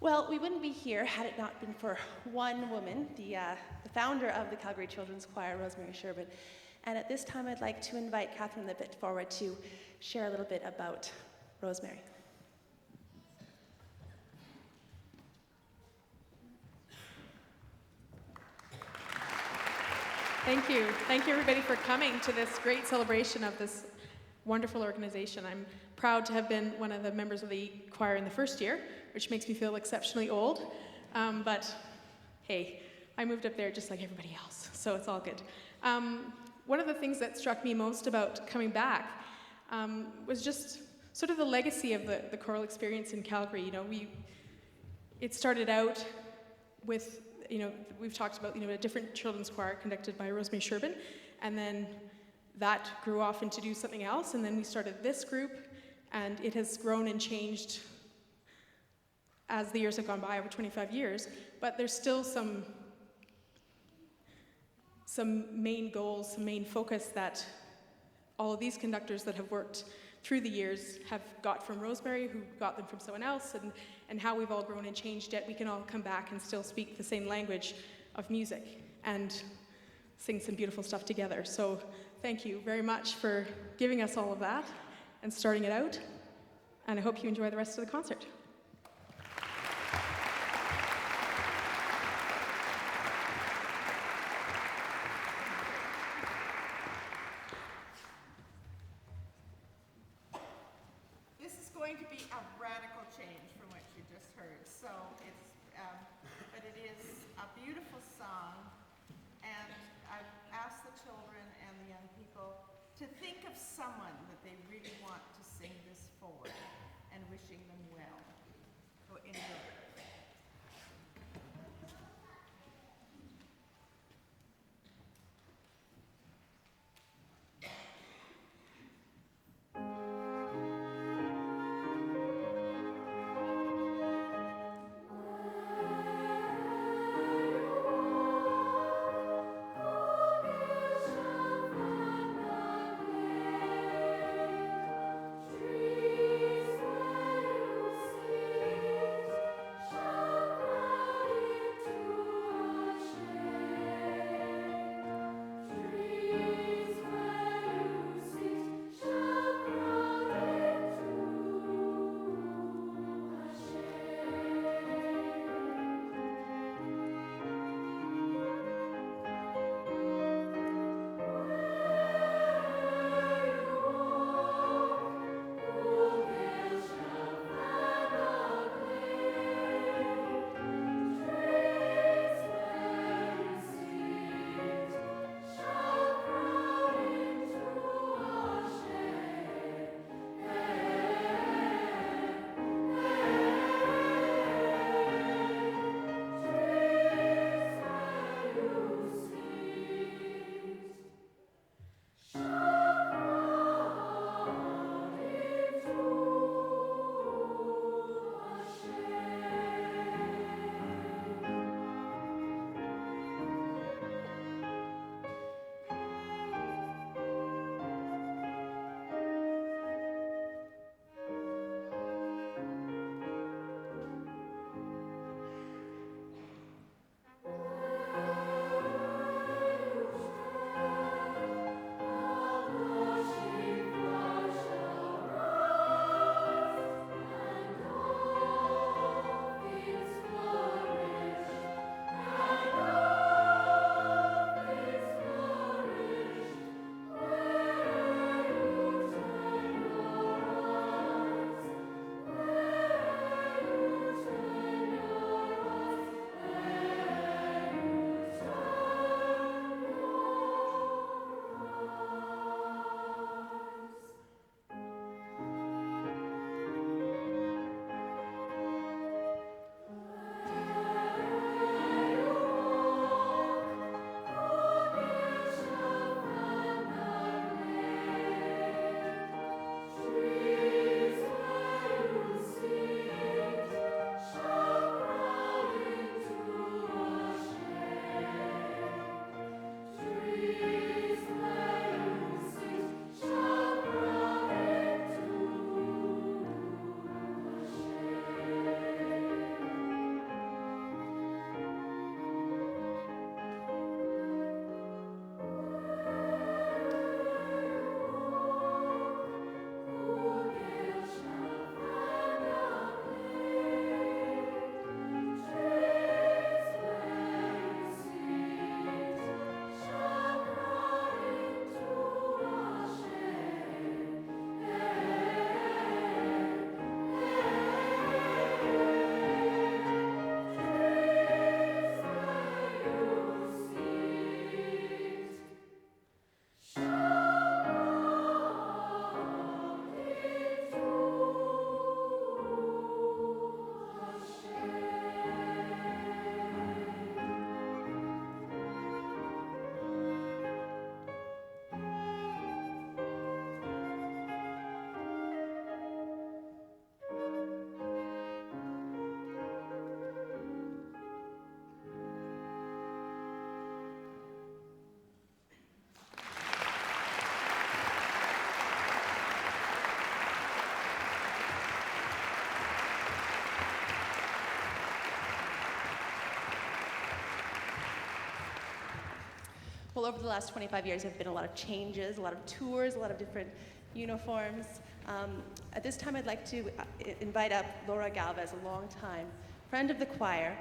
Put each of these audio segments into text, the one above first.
Well, we wouldn't be here had it not been for one woman, the founder of the Calgary Children's Choir, Rosemaria Sherban. And at this time, I'd like to invite Catherine Libet forward to share a little bit about Rosemary. Thank you. Thank you, everybody, for coming to this great celebration of this wonderful organization. I'm proud to have been one of the members of the choir in the first year, which makes me feel exceptionally old. But hey, I moved up there just like everybody else, so it's all good. One of the things that struck me most about coming back was just sort of the legacy of the choral experience in Calgary. You know, it started out with, you know, we've talked about, you know, a different children's choir conducted by Rosemaria Sherban, and then that grew off into do something else, and then we started this group, and it has grown and changed as the years have gone by, over 25 years, but there's still some main goals, some main focus that all of these conductors that have worked through the years have got from Rosemary, who got them from someone else, and how we've all grown and changed, yet we can all come back and still speak the same language of music and sing some beautiful stuff together. So thank you very much for giving us all of that and starting it out, and I hope you enjoy the rest of the concert. To be a radical change from what you just heard. So it's, but it is a beautiful song, and I've asked the children and the young people to think of someone that they really want to sing this for, and wishing them well. So enjoy. well, over the last 25 years, there have been a lot of changes, a lot of tours, a lot of different uniforms. At this time, I'd like to invite up Laura Galvez, a longtime friend of the choir,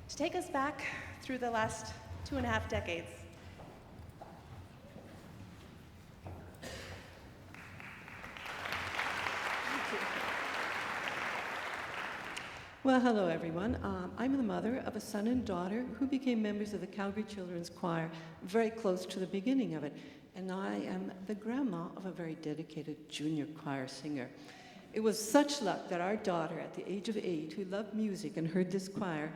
to take us back through the last 2.5 decades. Well, hello everyone. I'm the mother of a son and daughter who became members of the Calgary Children's Choir very close to the beginning of it. And I am the grandma of a very dedicated junior choir singer. It was such luck that our daughter, at the age of 8, who loved music and heard this choir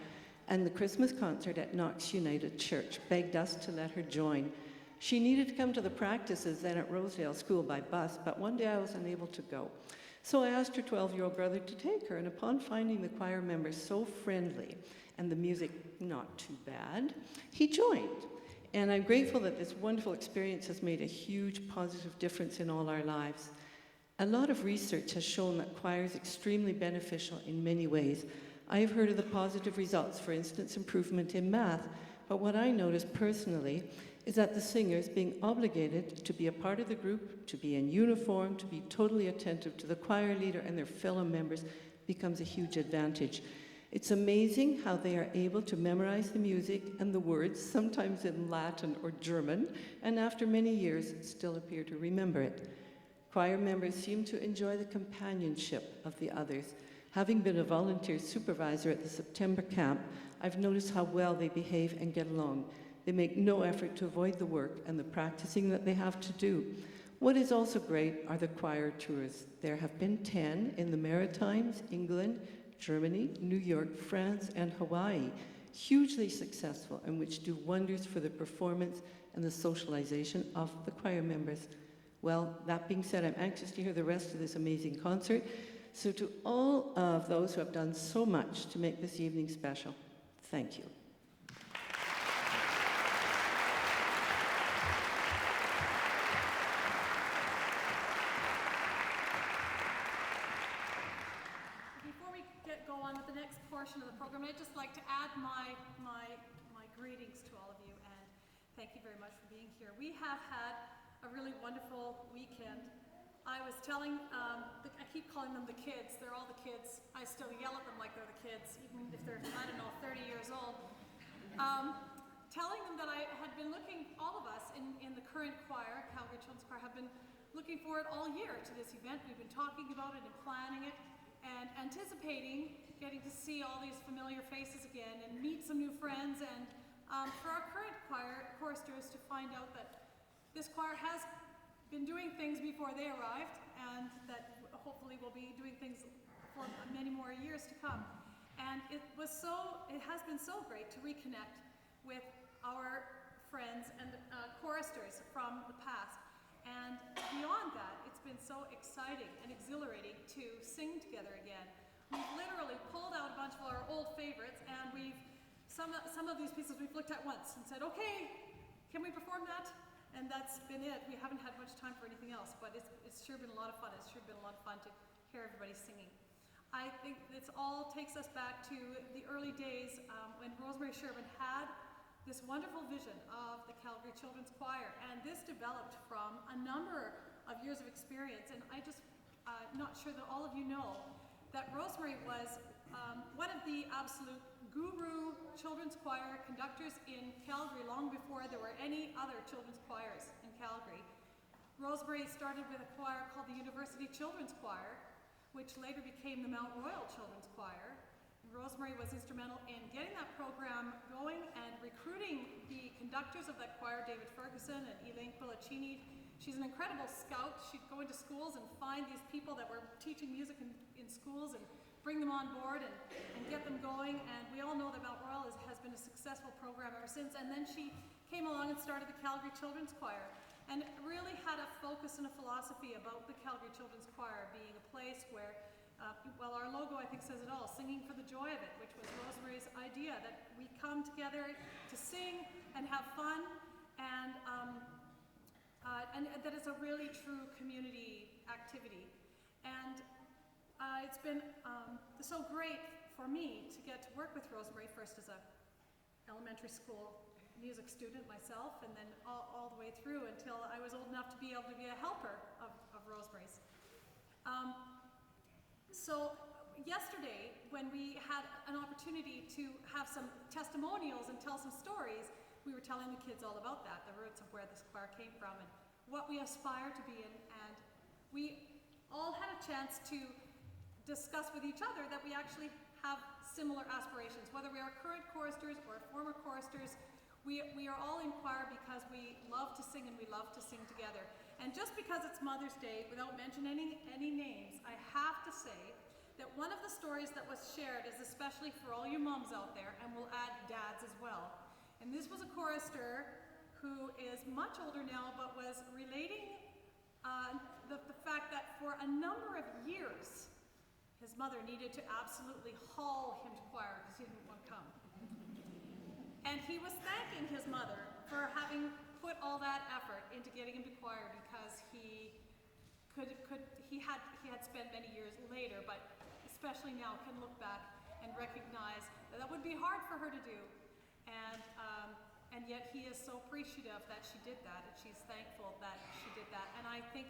and the Christmas concert at Knox United Church, begged us to let her join. She needed to come to the practices then at Rosedale School by bus, but one day I was unable to go. So I asked her 12-year-old brother to take her, and upon finding the choir members so friendly and the music not too bad, he joined. And I'm grateful that this wonderful experience has made a huge positive difference in all our lives. A lot of research has shown that choir is extremely beneficial in many ways. I have heard of the positive results, for instance, improvement in math, but what I noticed personally is that the singers, being obligated to be a part of the group, to be in uniform, to be totally attentive to the choir leader and their fellow members, becomes a huge advantage. It's amazing how they are able to memorize the music and the words, sometimes in Latin or German, and after many years still appear to remember it. Choir members seem to enjoy the companionship of the others. Having been a volunteer supervisor at the September camp, I've noticed how well they behave and get along. They make no effort to avoid the work and the practicing that they have to do. What is also great are the choir tours. There have been 10 in the Maritimes, England, Germany, New York, France, and Hawaii, hugely successful, and which do wonders for the performance and the socialization of the choir members. Well, that being said, I'm anxious to hear the rest of this amazing concert. So to all of those who have done so much to make this evening special, thank you. Portion of the program, I'd just like to add my greetings to all of you, and thank you very much for being here. We have had a really wonderful weekend. I was telling, I keep calling them the kids. They're all the kids. I still yell at them like they're the kids, even if they're, I don't know, 30 years old. Telling them that I had been looking, all of us in the current choir, Calgary Children's Choir, have been looking forward all year to this event. We've been talking about it and planning it and anticipating getting to see all these familiar faces again and meet some new friends, and for our current choristers to find out that this choir has been doing things before they arrived, and that hopefully will be doing things for many more years to come. And it has been so great to reconnect with our friends and choristers from the past. And beyond that, it's been so exciting and exhilarating to sing together again. We've literally pulled out a bunch of our old favorites, and some of these pieces we've looked at once and said, okay, can we perform that? And that's been it. We haven't had much time for anything else, but it's sure been a lot of fun. It's sure been a lot of fun to hear everybody singing. I think this all takes us back to the early days when Rosemaria Sherban had this wonderful vision of the Calgary Children's Choir, and this developed from a number of years of experience. And I just not sure that all of you know that Rosemaria was one of the absolute guru children's choir conductors in Calgary long before there were any other children's choirs in Calgary. Rosemaria started with a choir called the University Children's Choir, which later became the Mount Royal Children's Choir. And Rosemaria was instrumental in getting that program going and recruiting the conductors of that choir, David Ferguson and Elaine Quilicini. She's an incredible scout. She'd go into schools and find these people that were teaching music in schools and bring them on board and get them going. And we all know that Mount Royal has been a successful program ever since. And then she came along and started the Calgary Children's Choir, and really had a focus and a philosophy about the Calgary Children's Choir being a place where, well, our logo I think says it all, singing for the joy of it, which was Rosemaria's idea, that we come together to sing and have fun, and that it's a really true community activity. And it's been so great for me to get to work with Rosemaria, first as a elementary school music student myself, and then all the way through until I was old enough to be able to be a helper of Rosemary's. So yesterday, when we had an opportunity to have some testimonials and tell some stories, we were telling the kids all about that, the roots of where this choir came from and what we aspire to be in. And we all had a chance to discuss with each other that we actually have similar aspirations, whether we are current choristers or former choristers. We are all in choir because we love to sing and we love to sing together. And just because it's Mother's Day, without mentioning any names, I have to say that one of the stories that was shared is especially for all you moms out there, and we'll add dads as well. And this was a chorister who is much older now, but was relating the fact that for a number of years, his mother needed to absolutely haul him to choir because he didn't want to come. And he was thanking his mother for having put all that effort into getting him to choir, because he had spent many years later, but especially now can look back and recognize that would be hard for her to do. And yet he is so appreciative that she did that, and she's thankful that she did that. And I think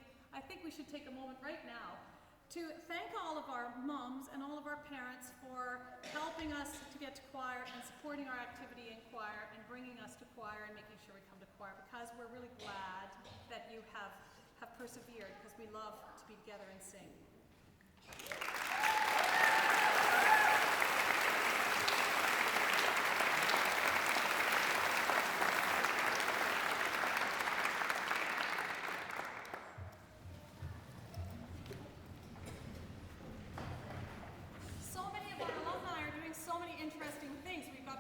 we should take a moment right now to thank all of our moms and all of our parents for helping us to get to choir and supporting our activity in choir and bringing us to choir and making sure we come to choir, because we're really glad that you have persevered, because we love to be together and sing.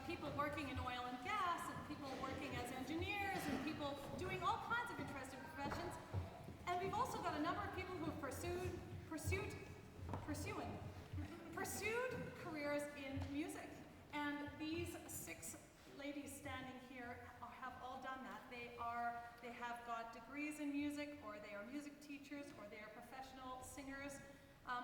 People working in oil and gas, and people working as engineers, and people doing all kinds of interesting professions. And we've also got a number of people who have pursued careers in music. And these 6 ladies standing here have all done that. They have got degrees in music, or they are music teachers, or they are professional singers,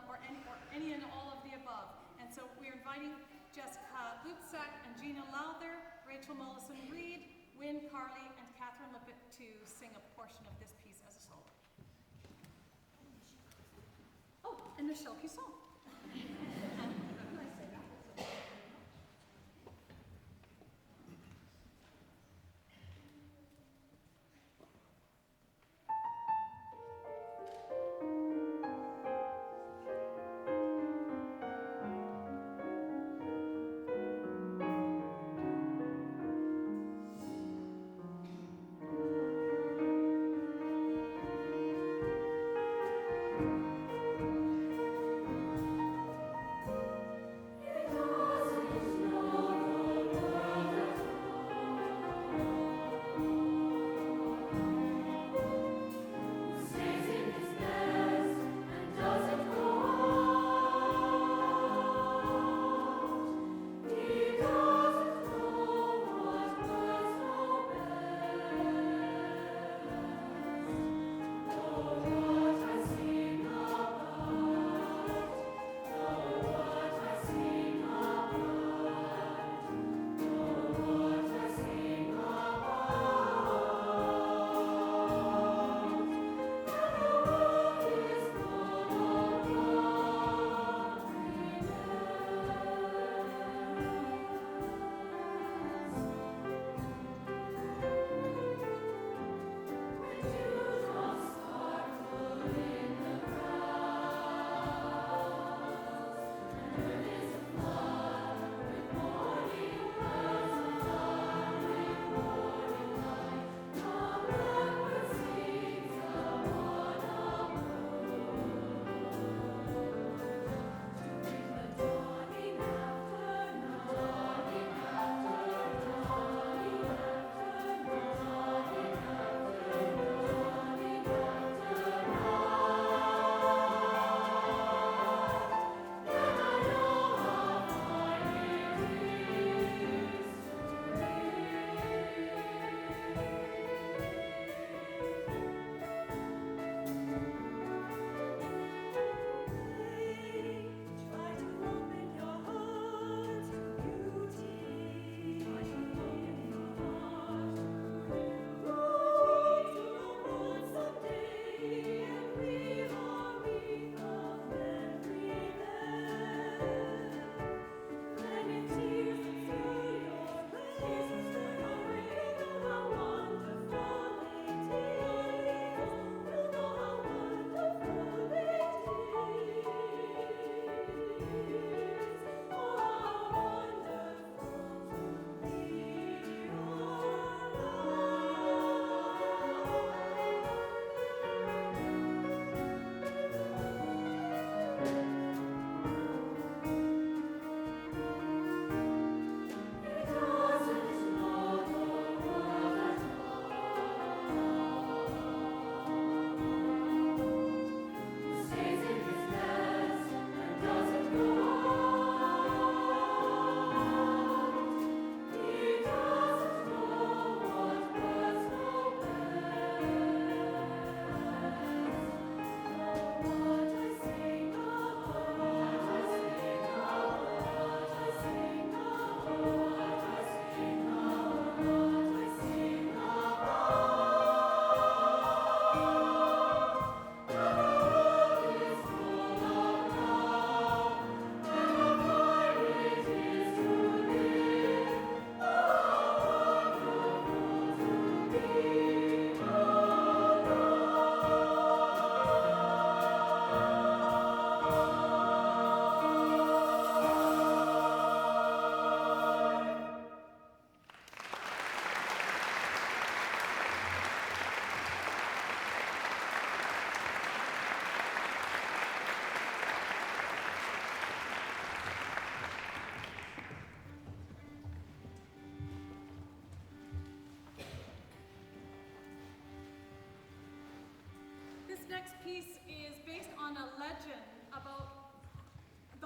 or any and all of the above. And so we're inviting Jessica Lutsak and Gina Lowther, Rachael Mollison-Read, Wynne Carley, and Catherine Lippett to sing a portion of this piece as a solo. Oh, and Michelle Cusson.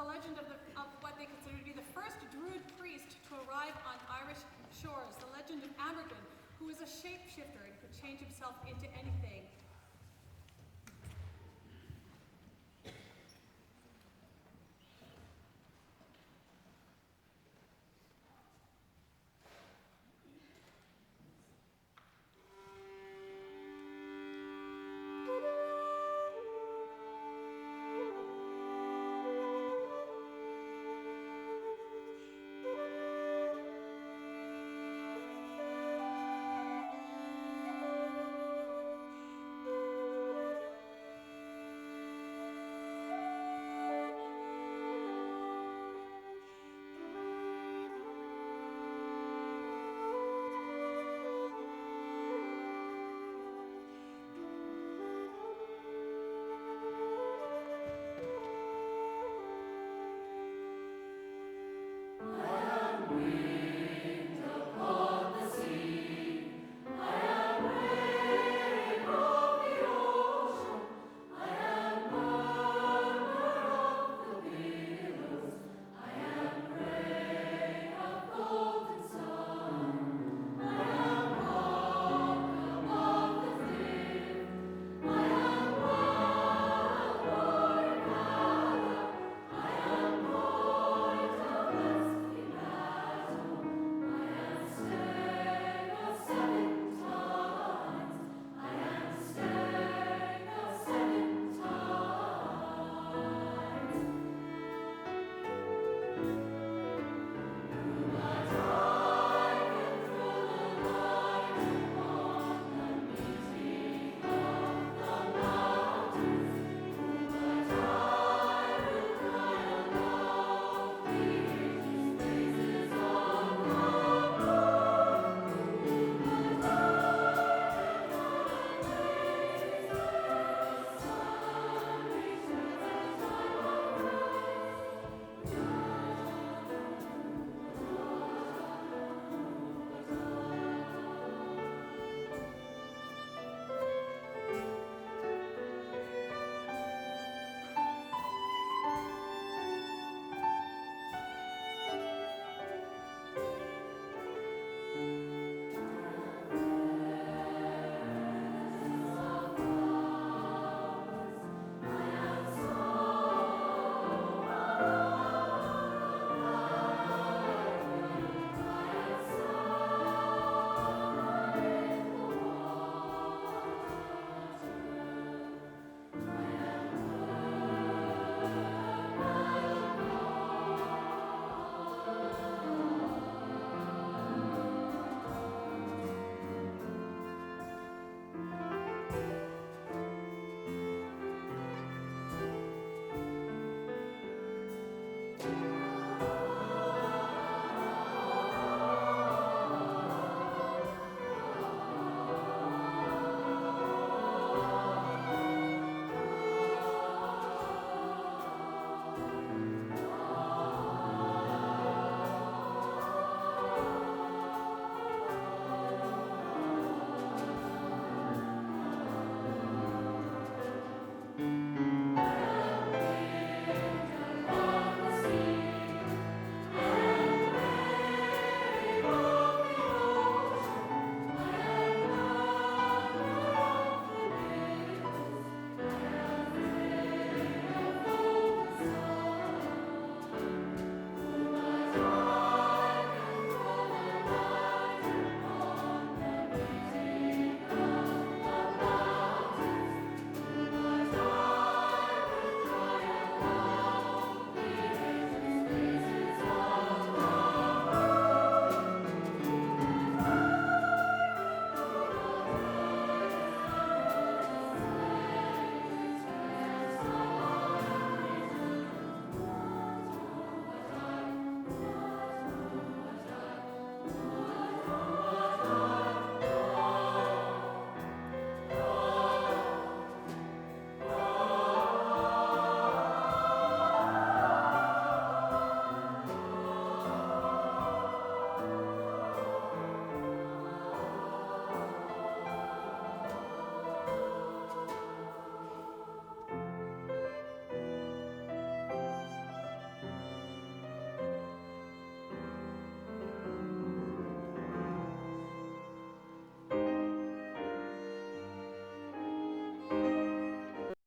legend of what they consider to be the first Druid priest to arrive on Irish shores, the legend of Amergin, who was a shapeshifter and could change himself into anything.